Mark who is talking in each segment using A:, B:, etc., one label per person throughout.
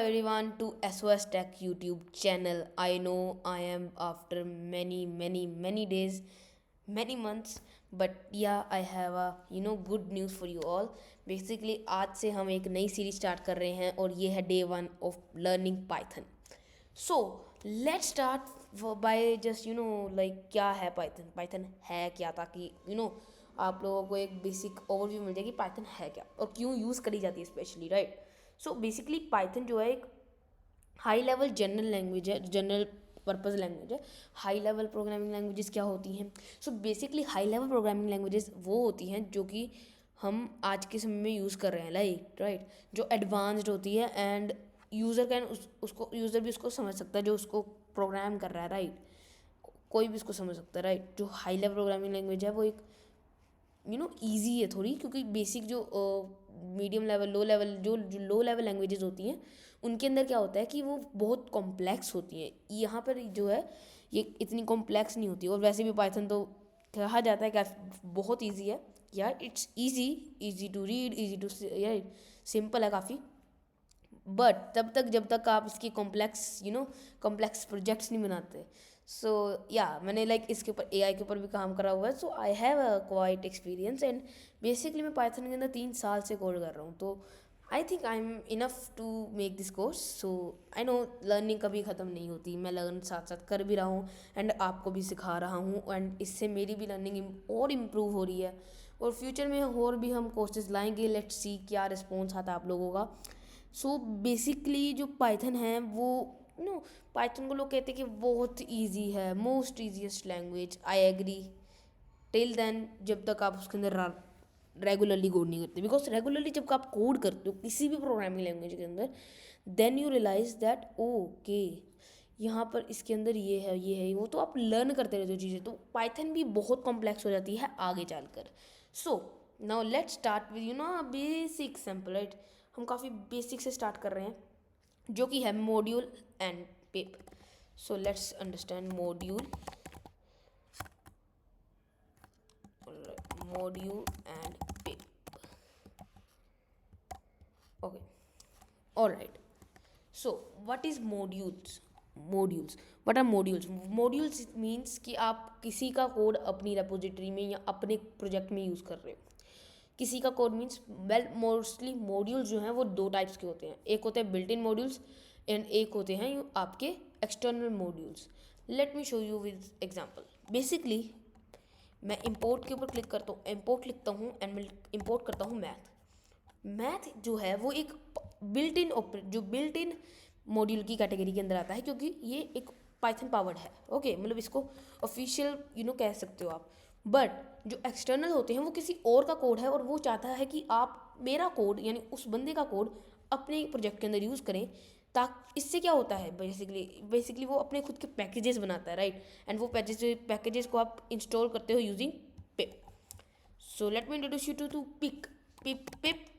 A: everyone to SOS Tech YouTube channel. I know I am after many days, many months, but yeah, I have a good news for you all. Basically आज से हम एक नई series start कर रहे हैं और ये है day 1 of learning Python. So let's start by just like क्या है पाइथन. पाइथन है क्या, ताकि आप लोगों को एक बेसिक ओवरव्यू मिल जाए कि पाइथन है क्या और क्यों यूज़ करी जाती है specially, right. So basically Python जो है एक हाई लेवल जनरल लैंग्वेज है, जनरल पर्पज़ लैंग्वेज है. हाई लेवल प्रोग्रामिंग लैंग्वेजेस क्या होती हैं? So basically high level programming languages वो होती हैं जो कि हम आज के समय में यूज़ कर रहे हैं, लाइक राइट, जो एडवांस्ड होती है एंड यूज़र कैन उसको यूज़र भी उसको समझ सकता है जो उसको प्रोग्राम कर रहा है, राइट. कोई भी उसको समझ सकता है, राइट. जो हाई लेवल प्रोग्रामिंग लैंग्वेज है वो एक ईजी है थोड़ी, क्योंकि बेसिक जो मीडियम लेवल जो लो लेवल लैंग्वेजेस होती हैं उनके अंदर क्या होता है कि वो बहुत कॉम्प्लेक्स होती हैं. यहाँ पर जो है ये इतनी कॉम्प्लेक्स नहीं होती. और वैसे भी पाइथन तो कहा जाता है कि बहुत ईजी है. यार it's easy to read, easy to, यार सिंपल है काफ़ी. बट तब तक जब तक आप इसकी कॉम्प्लेक्स प्रोजेक्ट्स नहीं बनाते. सो या मैंने लाइक इसके ऊपर एआई के ऊपर भी काम करा हुआ है. So I have a quite experience and basically मैं पाइथन के अंदर 3 साल से कोड कर रहा हूँ. तो I think I am enough to make this course. So I know learning कभी ख़त्म नहीं होती. मैं लर्न साथ साथ कर भी रहा हूँ एंड आपको भी सिखा रहा हूँ एंड इससे मेरी भी लर्निंग और इम्प्रूव हो रही है. और फ्यूचर में और भी हम कोर्सेज लाएंगे. लेट्स सी क्या रिस्पॉन्स आता है आप लोगों का. सो बेसिकली जो पाइथन है वो पाइथन को लोग कहते हैं कि बहुत इजी है, most easiest language. I agree till then जब तक आप उसके अंदर रेगुलरली कोड नहीं करते. बिकॉज रेगुलरली जब आप कोड करते हो किसी भी प्रोग्रामिंग लैंग्वेज के अंदर, then you realise that okay यहाँ पर इसके अंदर ये है वो, तो आप लर्न करते रहते हो चीज़ें. तो पाइथन भी बहुत कॉम्प्लेक्स हो जाती है आगे चलकर. So now let's start with basic sample, right. हम काफ़ी बेसिक से स्टार्ट कर रहे हैं जो कि है module and pip. So let's understand module and pip. Okay, alright. So what is modules what are modules means कि आप किसी का कोड अपनी रेपोजिटरी में या अपने प्रोजेक्ट में यूज़ कर रहे हो. किसी का code means well mostly modules जो हैं वो दो टाइप्स के होते हैं. एक होते हैं बिल्ट इन मॉड्यूल्स एंड एक होते हैं आपके external modules. Let me show you with example. Basically मैं इंपोर्ट के ऊपर क्लिक करता हूँ, इंपोर्ट लिखता हूँ एंड मैं इंपोर्ट करता हूँ मैथ. मैथ जो है वो एक बिल्ट इन मॉड्यूल की कैटेगरी के अंदर आता है, क्योंकि ये एक पाइथन पावर्ड है. ओके मतलब इसको ऑफिशियल कह सकते हो आप. बट जो एक्सटर्नल होते हैं वो किसी और का कोड है और वो चाहता है कि आप मेरा कोड यानी उस बंदे का कोड अपने प्रोजेक्ट के अंदर यूज़ करें. ताकि इससे क्या होता है, बेसिकली वो अपने खुद के पैकेजेस बनाता है, राइट. एंड वो पैकेजेस को आप इंस्टॉल करते हो using pip. So let me introduce you to pip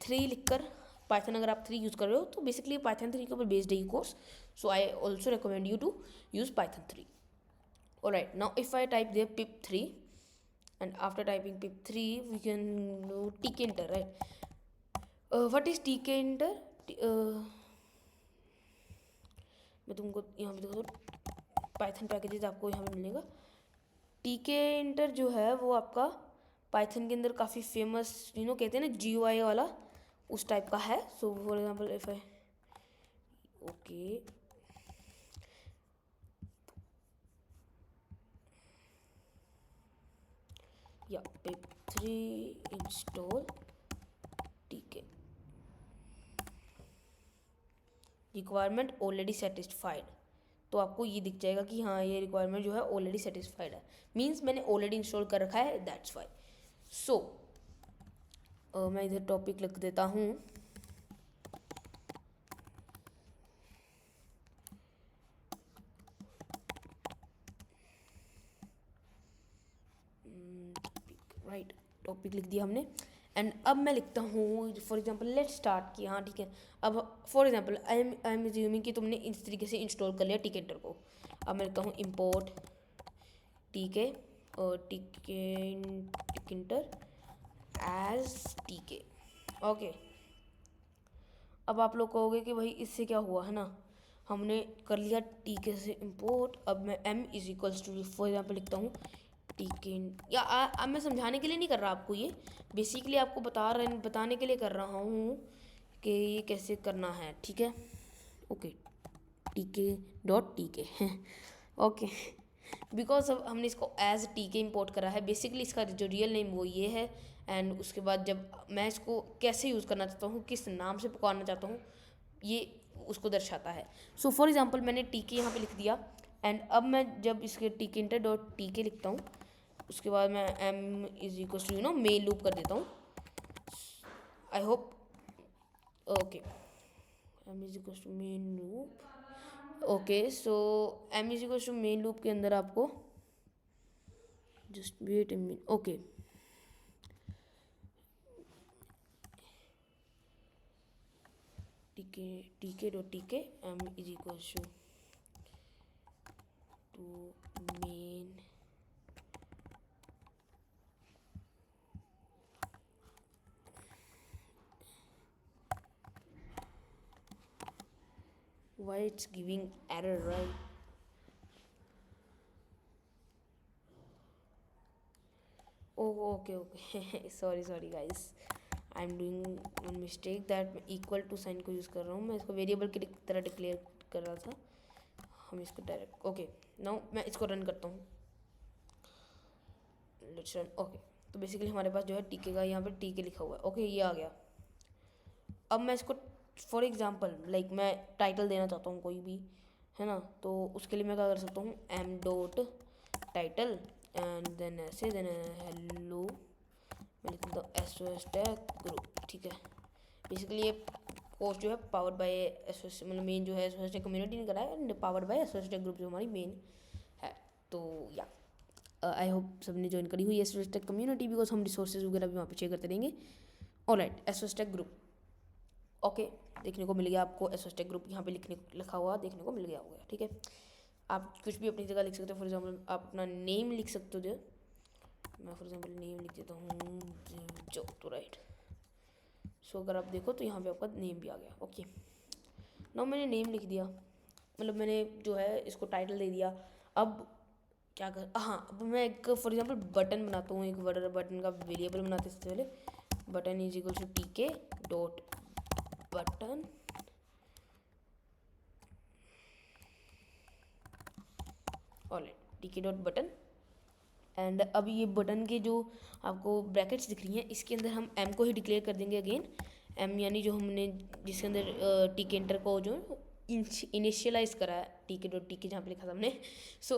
A: 3 लिखकर. पाइथन अगर आप 3 यूज़ कर रहे हो तो बेसिकली पाइथन 3 के ऊपर बेस्ड है ये course. So I also recommend you to use Python 3. Alright, now if I type there pip3 and after typing pip3 we can do tkinter, right. What is tkinter? uh, मैं तुमको यहाँ पे देखो तो पाइथन पैकेजेस आपको यहाँ पे मिलेगा. tkinter जो है वो आपका पाइथन के अंदर काफ़ी फेमस कहते हैं ना GUI वाला, उस टाइप का है. So for example if I okay या pip3 install tk requirement already satisfied. तो आपको ये दिख जाएगा कि हाँ ये रिक्वायरमेंट जो है ऑलरेडी सेटिस्फाइड है. मीन्स मैंने ऑलरेडी इंस्टॉल कर रखा है, दैट्स वाई. सो मैं इधर टॉपिक लिख देता हूँ. राइट, टॉपिक लिख दिया हमने. एंड अब मैं लिखता हूँ फॉर एग्जांपल लेट्स स्टार्ट कि हाँ ठीक है. अब for example I am assuming कि तुमने इस तरीके से इंस्टॉल कर लिया टिकेटर को. अब मैं लिखता हूँ इम्पोर्ट टीके और टिकेटर एज टीके. ओके, अब आप लोग कहोगे कि भाई इससे क्या हुआ, है ना। हमने कर लिया टीके से इंपोर्ट। अब मैं m is equals to for example लिखता हूँ टीके, या अब मैं समझाने के लिए नहीं कर रहा आपको, ये बेसिकली आपको बताने के लिए कर रहा हूँ कि ये कैसे करना है, ठीक है। ओके, टीके डॉट टीके ओके, बिकॉज अब हमने इसको एज टीके इंपोर्ट करा है। बेसिकली इसका जो रियल नेम वो ये है। एंड उसके बाद जब मैं इसको कैसे यूज़ करना चाहता हूँ, किस नाम से पुकारना चाहता हूँ, ये उसको दर्शाता है। सो फॉर एग्जाम्पल मैंने टीके यहाँ पे लिख दिया। एंड अब मैं जब इसके टीके इंटर डॉट टीके लिखता हूँ, उसके बाद मैं m is equal to main loop कर देता हूँ। I hope okay, m is equal to main loop. Okay, so m is equal to main loop के अंदर आपको just wait a minute. Okay, TK dot TK m is equal to main why it's giving error, right? Oh, okay sorry guys, I am doing one mistake that मैं equal to sign को use कर रहा हूँ। मैं इसको variable की तरह declare कर रहा था। हम इसको डायरेक्ट ओके, नाउ मैं इसको रन करता हूँ। Let's run. ओके, तो बेसिकली हमारे पास जो है टीके का यहाँ पे टीके लिखा हुआ है। ओके, ये आ गया। अब मैं इसको फॉर एग्जांपल लाइक मैं टाइटल देना चाहता हूँ कोई भी, है ना। तो उसके लिए मैं क्या कर सकता हूँ, m dot title and then ऐसे देन हेलो, मैं लिख देता हूँ SOS टैग ग्रुप, ठीक है। बेसिकली ये कोर्स जो है पावर्ड बाय SOS, मतलब मेन जो है SOS टैग कम्युनिटी ने करा है and powered by SOS tag group जो हमारी मेन है। तो या आई होप सबने ज्वाइन करी हुई है SOS टैग कम्युनिटी, बिकॉज हम रिसोर्सेज वगैरह भी वहाँ पे शेयर करते रहेंगे। Alright, SOS tag group okay, देखने को मिल गया आपको SOS टैग ग्रुप यहाँ पे लिखा हुआ देखने को मिल गया होगा, ठीक है। आप कुछ भी अपनी जगह लिख सकते हो। फॉर एग्जांपल आप अपना नेम लिख सकते हो। मैं फॉर एग्जांपल नेम लिख देता हूँ जो तो राइट। सो अगर आप देखो तो यहाँ पे आपका नेम भी आ गया। ओके, नाउ मैंने नेम लिख दिया, मतलब मैंने जो है इसको टाइटल दे दिया। अब क्या कर, हाँ, अब मैं एक फॉर एग्जांपल बटन बनाता हूँ, एक बटन का वेरिएबल बनाते हैं। सबसे पहले बटन इज इक्वल टू टीके डॉट बटन ऑलराइट, टीके डॉट बटन। एंड अभी ये बटन के जो आपको ब्रैकेट्स दिख रही हैं, इसके अंदर हम m को ही डिक्लेयर कर देंगे अगेन। m यानी जो हमने जिसके अंदर टीके इंटर को जो इनिशियलाइज करा है, टीके डॉट टीके जहाँ पे लिखा था हमने। सो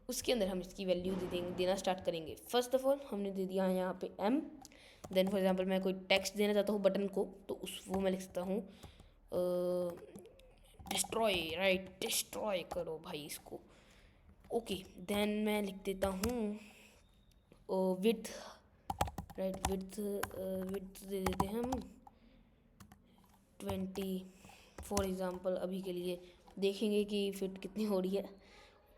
A: उसके अंदर हम इसकी वैल्यू देना स्टार्ट करेंगे। फर्स्ट ऑफ ऑल हमने दे दिया है यहाँ पे m। देन फॉर एग्जांपल मैं कोई टेक्स्ट देना चाहता हूँ बटन को, तो वो मैं लिख सकता हूँ डिस्ट्रॉय, राइट, डिस्ट्रॉय करो भाई इसको। ओके, देन मैं लिख देता हूँ विड्थ, राइट, विड्थ दे देते हैं हम 20 फॉर एग्जांपल। अभी के लिए देखेंगे कि फिट कितनी हो रही है।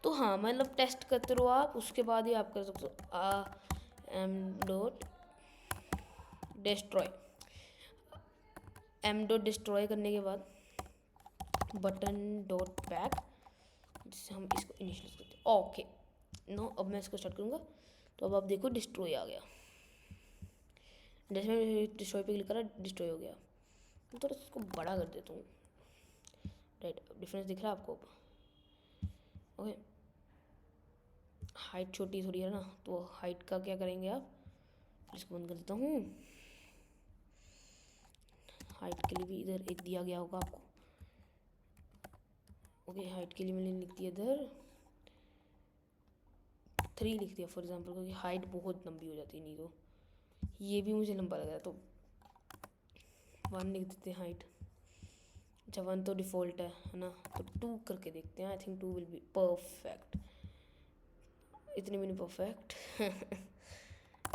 A: तो हाँ, मतलब टेस्ट करते रहो आप, उसके बाद ही आप कर सकते हो m dot destroy. m dot destroy करने के बाद बटन डॉट बैक, जिससे हम इसको इनिशियलाइज करते हैं। ओके, नो, अब मैं इसको स्टार्ट करूँगा तो अब आप देखो डिस्ट्रॉय आ गया। जैसे मैं डिस्ट्रॉय पे क्लिक करा, डिस्ट्रॉय हो गया। मैं थोड़ा इसको बड़ा कर देता हूँ, राइट, डिफरेंस दिख रहा है आपको। ओके, हाइट छोटी थोड़ी है ना, तो हाइट का क्या करेंगे आप, इसको बंद कर देता हूँ। हाइट के लिए भी इधर एक दिया गया होगा आपको। ओके, हाइट के लिए मैंने लिख दिया इधर 3 लिख दिया फॉर एग्जांपल, क्योंकि हाइट बहुत लंबी हो जाती है, नहीं तो ये भी मुझे लंबा लग रहा है, तो 1 लिख देते हैं हाइट। अच्छा, 1 तो डिफ़ॉल्ट है ना, तो 2 करके देखते हैं। I think 2 will be perfect. इतने भी नहीं परफेक्ट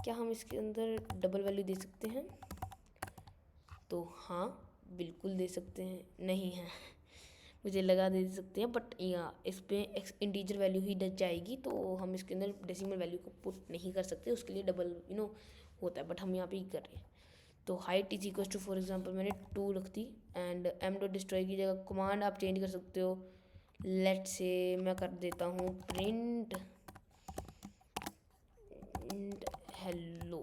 A: क्या हम इसके अंदर डबल वैल्यू दे सकते हैं? तो हाँ, बिल्कुल दे सकते हैं। नहीं है मुझे लगा दे सकते हैं, बट या इस पर इंटीजर वैल्यू ही डच जाएगी, तो हम इसके अंदर डेसिमल वैल्यू को पुट नहीं कर सकते। उसके लिए डबल होता है, बट हम यहाँ पे ही कर रहे हैं। तो height is equal to, for example मैंने 2 रख दी, एंड एम डॉट डिस्ट्रॉय की जगह कमांड आप चेंज कर सकते हो। लेट से मैं कर देता हूँ print hello.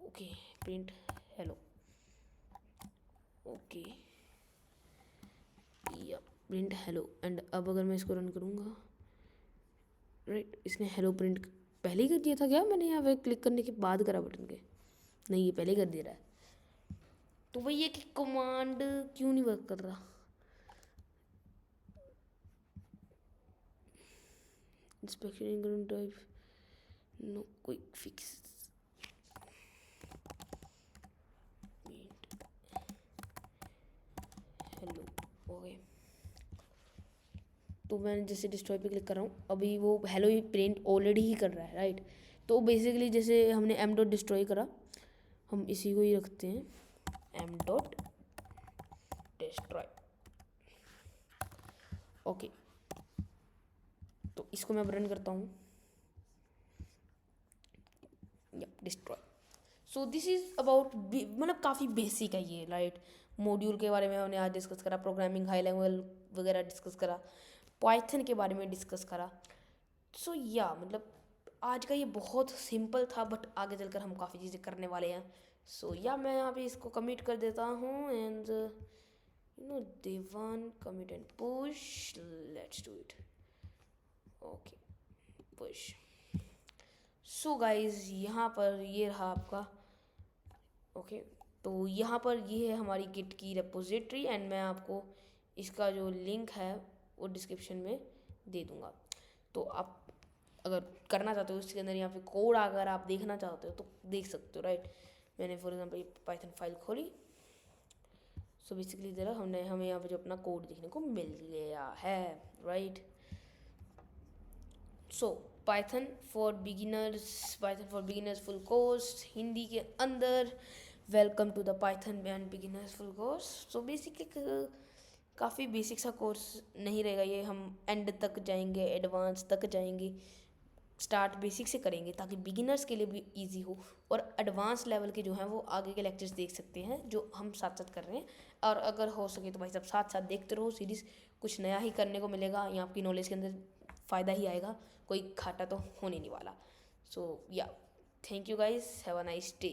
A: Okay, print hello. Okay, या प्रिंट हेलो। एंड अब अगर मैं इसको रन करूँगा, राइट, इसने हेलो प्रिंट पहले ही कर दिया था क्या? मैंने यहाँ पे क्लिक करने के बाद करा बटन के? नहीं, ये पहले कर दे रहा है। तो वही है कि कमांड क्यों नहीं वर्क कर रहा। Inspection increment type, no quick fix. Hello, okay. तो मैं जैसे डिस्ट्रॉय पे क्लिक कर रहा हूँ, अभी वो हेलो ही प्रिंट ऑलरेडी ही कर रहा है, राइट। तो बेसिकली जैसे हमने एम डॉट डिस्ट्रॉय करा, हम इसी को ही रखते हैं, एम डॉट डिस्ट्रॉय। ओके, तो इसको मैं रन करता हूँ, destroy. So this is about, मतलब काफ़ी बेसिक है ये, राइट। मॉड्यूल के बारे में हमने आज डिस्कस करा, प्रोग्रामिंग हाई लेवल वगैरह डिस्कस करा, पाइथन के बारे में डिस्कस करा। सो या मतलब आज का ये बहुत सिंपल था, बट आगे चलकर हम काफ़ी चीज़ें करने वाले हैं। सो या मैं यहाँ पे इसको कमिट कर देता हूँ, एंड देवान commit and push, let's do it. Okay, push. So guys, यहाँ पर ये रहा आपका, ओके। तो यहाँ पर ये है हमारी गिट की रेपोजिटरी, एंड मैं आपको इसका जो लिंक है वो डिस्क्रिप्शन में दे दूँगा। तो आप अगर करना चाहते हो इसके अंदर यहाँ पे कोड अगर आप देखना चाहते हो तो देख सकते हो, राइट। मैंने फॉर एग्जांपल पाइथन फाइल खोली, सो बेसिकली ज़रा हमें यहाँ पे जो अपना कोड देखने को मिल गया है, right. So Python for beginners full course Hindi के अंदर, welcome to the Python and beginners full course. So basically काफ़ी बेसिक सा कोर्स नहीं रहेगा ये, हम एंड तक जाएंगे, एडवांस तक जाएंगे, स्टार्ट बेसिक से करेंगे ताकि बिगिनर्स के लिए भी इजी हो, और एडवांस लेवल के जो हैं वो आगे के लेक्चर्स देख सकते हैं जो हम साथ साथ कर रहे हैं। और अगर हो सके तो भाई सब साथ साथ देखते रहो सीरीज़, कुछ नया ही करने को मिलेगा, या आपकी नॉलेज के अंदर फ़ायदा ही आएगा, कोई घाटा तो होने नहीं वाला। सो या, thank you guys, have a nice day.